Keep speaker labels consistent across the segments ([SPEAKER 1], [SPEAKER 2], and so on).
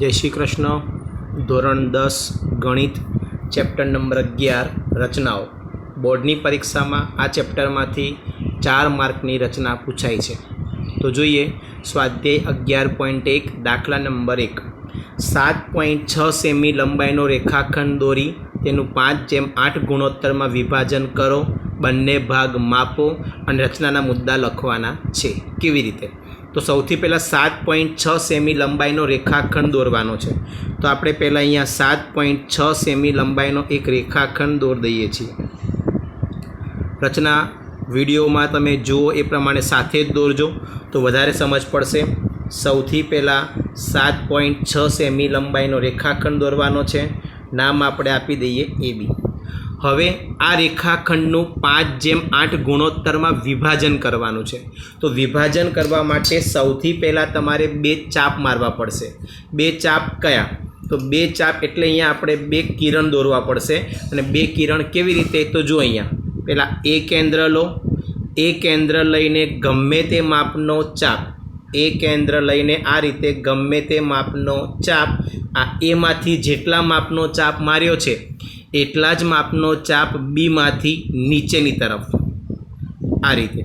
[SPEAKER 1] जय श्री कृष्ण। धोरण 10 गणित चैप्टर नंबर 11 रचनाओं। बोर्डनी परीक्षा में आ चैप्टर में 4 मार्कनी रचना पूछाई है। तो जोईए स्वाध्याय 11.1 दाखला नंबर 1। 7.6 सेमी लंबाईनो रेखाखंड दोरी तेनु 5:8 गुणोत्तर में विभाजन करो, बंने भाग मापो और रचनाना मुद्दा लखवाना छे। केवी रीते? तो सौथी पहला 7.6 सेमी लंबाईनो रेखाखंड दौरवानो छे। तो आपणे पहला अहींया 7.6 सेमी लंबाईनो एक रेखाखंड दौर दईए छीए। रचना विडियो में तमे जुओ ए प्रमाणे साथे ज दौरजो तो वधारे समझ पड़शे। सौथी पहला 7.6 सेमी लंबाईनो रेखाखंड दौरवानो छे। नाम आपणे आपी दईए AB। हवे आ रेखाखंडનું 5:8 गुणोत्तर में विभाजन करवानुं छे। तो विभाजन करवा माटे सौथी पहला तमारे 2 चाप मारवा पड़शे। 2 चाप कया? तो 2 चाप एटले अहींया आपणे 2 किरण दौरवा पड़शे। अने 2 किरण केवी रीते? तो जो अहींया पहला ए केंद्र लो, ए केंद्र लईने गमे ते मापनो चाप, ए केंद्र लईने आ रीते गमे ते मापनो चाप, आ ए मांथी जेटला मापनो चाप मार्यो छे एटला ज मापनो चाप बी मांथी नीचेनी तरफ आ रीते,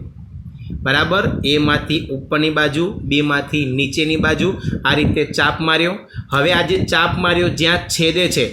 [SPEAKER 1] बराबर। ए मांथी उपरनी बाजू, बी मांथी नीचेनी बाजू, आ रीते चाप मार्यो। हवे आ जे चाप मार्यो ज्यां छेदे छे,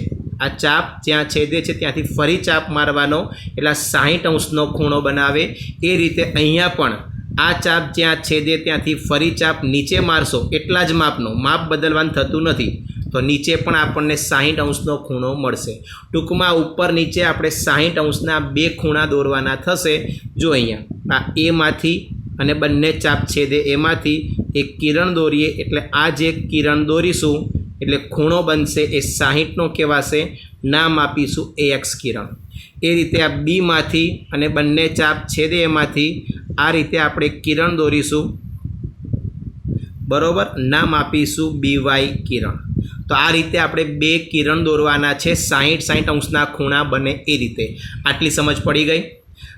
[SPEAKER 1] आ चाप ज्यां छेदे छे त्यांथी फरी चाप मारवानो એટલે 60 अंशनो खूणो बनावे। ए रीते अहींया पण आ चाप ज्यां छेदे त्यांथी फरी चाप नीचे मारशो एटला ज मापनो, माप बदलवानुं थतुं नथी, तो नीचे पण आपणने 60 अंशनो खूणो मळशे। टूंकमां उपर नीचे आपणे 60 अंशना 2 खूणा दौरवाना थशे। जो अहींया आ ए मांथी अने बंने चाप छेदे एमांथी एक किरण दौरीए एटले आ जे किरण दौरीशुं एटले खूणो बनशे ए 60 नो कहेवाशे। नाम आपीशुं AX किरण। ए रीते आ बी मांथी अने बंने चाप छेदे एमांथी आ रीते आपणे किरण दौरीशुं, बरोबर। नाम आपीशुं BY किरण। तो आ रीते आपणे 2 किरण दौरवाना छे, 60 अंशना खूणा बने ए रीते। आटली समझ पड़ी गई,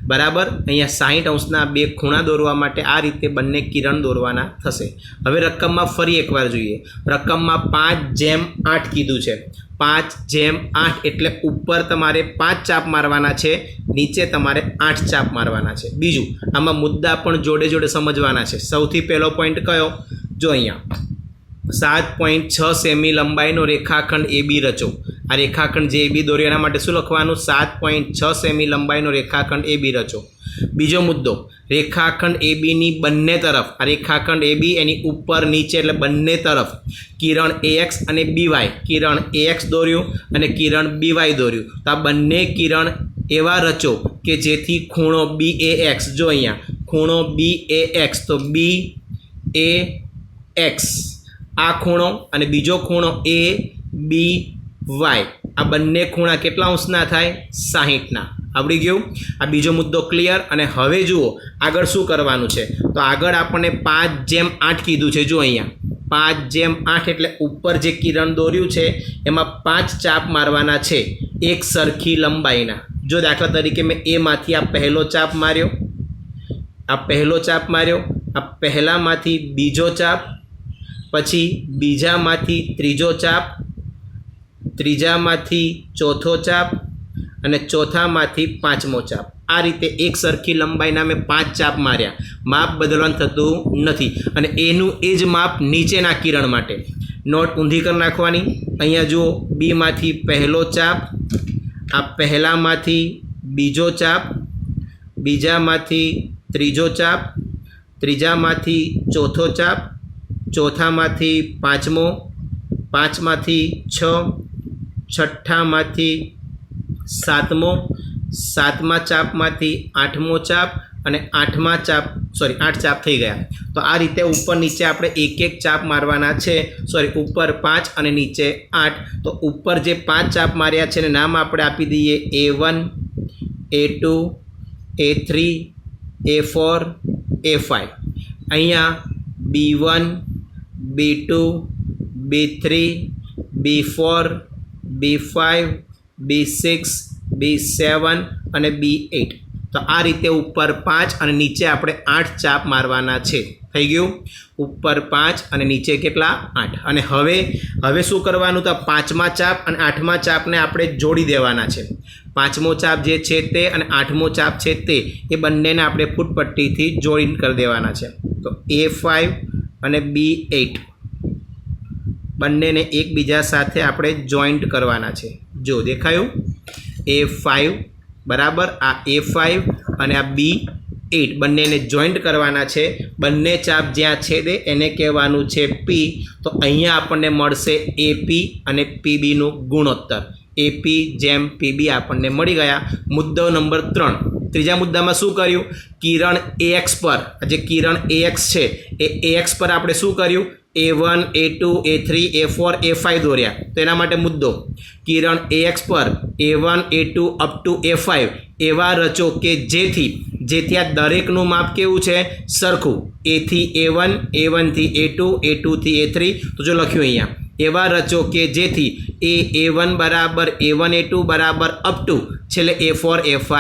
[SPEAKER 1] बराबर। अहींया 60 अंशना 2 खूणा दौरवा माटे आ रीते बंने किरण दौरवाना थशे। हवे रकममां फरी एकवार जोईए। रकममां 5:8 कीधुं छे। 5:8 एटले उपर तमारे 5 चाप मारवाना छे, नीचे तमारे 8 चाप मारवाना छे। बीजुं आमां मुद्दा पण जोड़े जोड़े समझवाना छे। सौथी पहेलो पॉइंट कयो? जो अहींया 7.6 सेमी लंबाईनो रेखाखंड AB रचो। आ रेखाखंड जे AB दौर्यो एना माटे शुं लखवानुं? 7.6 सेमी लंबाईनो रेखाखंड AB रचो। बीजो मुद्दो, रेखाखंड AB नी बंने तरफ, आ रेखाखंड AB एनी उपर नीचे एटले बंने तरफ किरण AX अने BY, किरण AX दौर्युं अने किरण BY दौर्युं। तो आ बंने किरण एवा रचो के जेथी खूणो BAX, जो अहींया खूणो BAX, तो BAX आ खूणो अने बीजो खूणो ABY, आ बंने खूणा केटला अंशना थाय? 60 ना। आवड़ी गयुं? आ बीजो मुद्दो क्लियर। अने हवे जुओ आगळ शुं करवानुं छे। तो आगळ आपणे 5:8 कीधुं छे। जो अहींया 5:8 एटले उपर जे किरण दौर्युं छे एमां 5 चाप मारवाना छे एक सरखी लंबाईना। जो दाखला तरीके मैं ए मांथी आ पहलो चाप मार्यो, आ पहलो चाप मार्यो, आ पहलामांथी बीजो चाप, पछी बीजामांथी त्रीजो चाप, त्रीजामांथी चौथो चाप अने चौथामांथी पांचमो चाप। आ रीते एक सरखी लंबाईना मैं 5 चाप मार्या। माप बदलवानुं थतुं नथी अने एनुं ए ज माप नीचेना किरण माटे। नोट ऊंधी कर नाखवानी। अहींया जुओ बी मांथी पहलो चाप, आ पहलामांथी बीजो चाप, बीजामांथी त्रीजो चाप, त्रीजामांथी चौथो चाप, चौथामांथी पांचमो, पांचमांथी 6, छठ्ठामांथी 7मो, 7मा चापमांथी 8मो चाप अने 8मा चाप, सॉरी 8 चाप थई गया। तो आ रीते ऊपर नीचे आपणे एक एक चाप मारवाना छे। सॉरी ऊपर 5 अने नीचे 8। तो ऊपर जे 5 चाप मार्या छे ने नाम आपणे आपी दईए A1, A2, A3, A4, A5। अहींया B1, B2, B3, B4, B5, B6, B7 અને B8। तो आ रीते ऊपर 5 और नीचे आपणे 8 चाप मारवाना छे। થઈ ગયું. ઉપર 5 અને નીચે કેટલા 8. અને હવે શું કરવાનું, તો 5મા ચાપ અને 8મા ચાપને આપણે જોડી દેવાના છે. 5મો ચાપ જે છે તે અને 8મો ચાપ છે તે એ બંનેને આપણે ફૂટપટ્ટીથી જોઈન કરી દેવાના છે. તો A5 અને B8 બંનેને એકબીજા સાથે આપણે જોઈન્ટ કરવાના છે. જો દેખાયું, A5 બરાબર આ A5 અને આ B8 બંનેને જોઈન્ટ કરવાના છે. બંને ચાપ જ્યાં છેદે એને કહેવાનું છે P. તો અહીંયા આપણને મળશે AP અને PBનું ગુણોત્તર. AP જેમ PB આપણને મળી ગયા. મુદ્દો નંબર 3. ત્રીજા મુદ્દામાં શું કર્યું, કિરણ AX પર, જે કિરણ AX છે એ AX પર આપણે શું કર્યું, A1 A2 A3 A4 A5 દોર્યા. તો એના માટે મુદ્દો, કિરણ AX પર A1 A2 up to A5 એવા રચો કે જેથી આ દરેકનું માપ કેવું છે, સરખું. A થી A1 A1 થી A2 A2 થી A3. તો જો લખ્યું અહીંયા, એવા રચો કે જેથી A1 બરાબર A1 A2 બરાબર અપ ટુ છેલ્લે A4 A5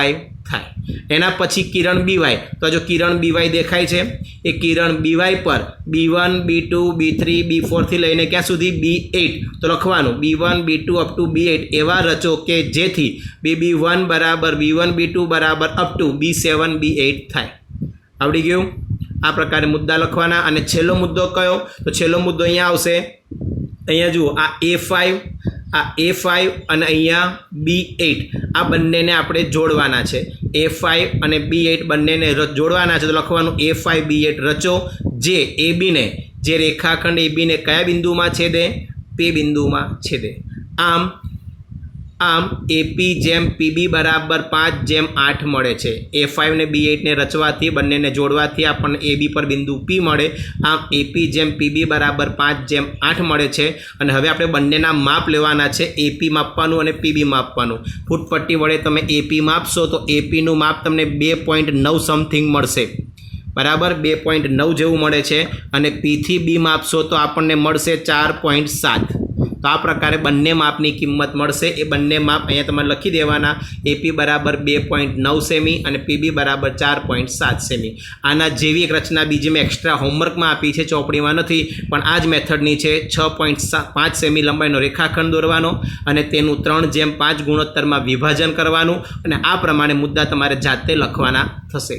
[SPEAKER 1] થાય. એના પછી કિરણ BY. તો જો કિરણ BY દેખાય છે, એ કિરણ BY પર B1 B2 B3 B4 થી લઈને ક્યાં સુધી, B8. તો લખવાનું B1 B2 up to B8 એવા રચો કે જેથી BB1 બરાબર B1 B2 બરાબર અપ ટુ B7 B8 થાય. આવડી ગયું. આ પ્રકારે મુદ્દા લખવાના. અને છેલ્લો મુદ્દો કયો, તો છેલ્લો મુદ્દો અહીંયા આવશે. અહીંયા જુઓ, આ A5 અને અહીંયા B8 આ બંનેને આપણે જોડવાના છે. A5 અને B8 બંનેને જોડવાના છે. તો લખવાનું A5 B8 રચો જે ABને, જે રેખાખંડ ABને કયા બિંદુમાં છેદે, P બિંદુમાં છેદે. આમ AP જેમ PB બરાબર 5:8 મળે છે. A5 ને B8 ને રચવાથી, બંનેને જોડવાથી આપણને AB પર બિંદુ P મળે. આમ AP જેમ PB બરાબર 5:8 મળે છે. અને હવે આપણે બંનેના માપ લેવાના છે, AP માપવાનું અને PB માપવાનું. ફૂટપટ્ટી વડે તમે AP માપશો તો APનું માપ તમને 2.9 સમથિંગ મળશે. બરાબર 2.9 જેવું મળે છે. અને P થી B માપશો તો આપણને મળશે 4.7. તો આ પ્રકારે બંને માપની કિંમત મળશે. એ બંને માપ અહીંયા તમારે લખી દેવાના. AP બરાબર 2.9 સેમી અને PB બરાબર 4.7 સેમી. આના જેવી એક રચના બીજી મેં એક્સ્ટ્રા હોમવર્કમાં આપી છે, ચોપડીમાં નથી, પણ આ જ મેથડની છે. 6.5 સેમી લંબાઈનો રેખાખંડ દોરવાનો અને તેનું 3:5 ગુણોત્તરમાં વિભાજન કરવાનું અને આ પ્રમાણે મુદ્દા તમારે જાતે લખવાના થશે.